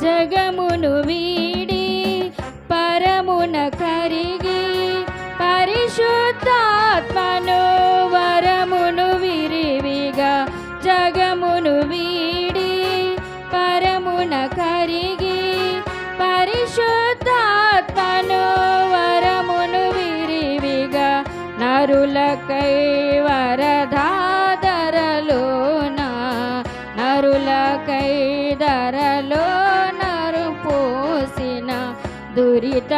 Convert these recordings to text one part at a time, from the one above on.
జగమును వీడి పరమున కరిగి పరిశుద్ధాత్మను వరమును విరివిగా జగమును వీడి పరమున కరిగి పరిశుద్ధాత్మను వరమును విరివిగా నరులకై వరధాదరలోన నరులకై దరలో నరు పోసిన దురిత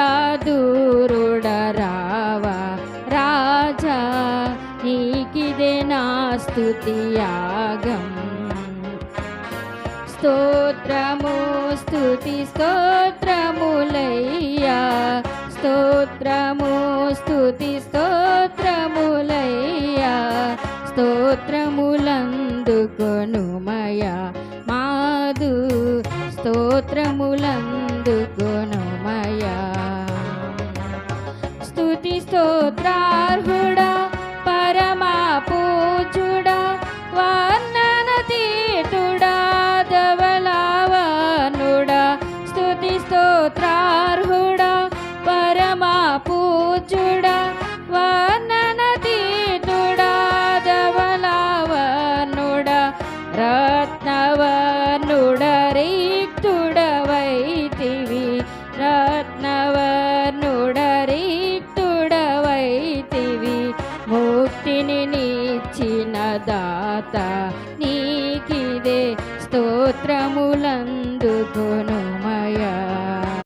దూరుడరావా రాజా నీకిదే నా స్తుతియాగం స్తోత్రము స్తుతి స్తోత్రములయ్యా స్తోత్రము స్తుతి స్తోత్రములయ్యా స్తోత్రములందుకొనుమయా మాదు స్తోత్రములందుకొనుమయా స్తుతి స్తోత్రార్హుడా పరమా పూజుడా వర్ణనతీతుడా ధవళావనుడా స్తుతి స్తోత్రార్హుడా పరమా పూజుడా వర్ణనతీతుడా ధవళావనుడా రత్నవర్ణుడరీక్తుడవైతివి రత్నవర్ణుడరీక్తుడవైతివి ముక్తిని నీచిన దాత నీకిదే స్తోత్రములందుకొను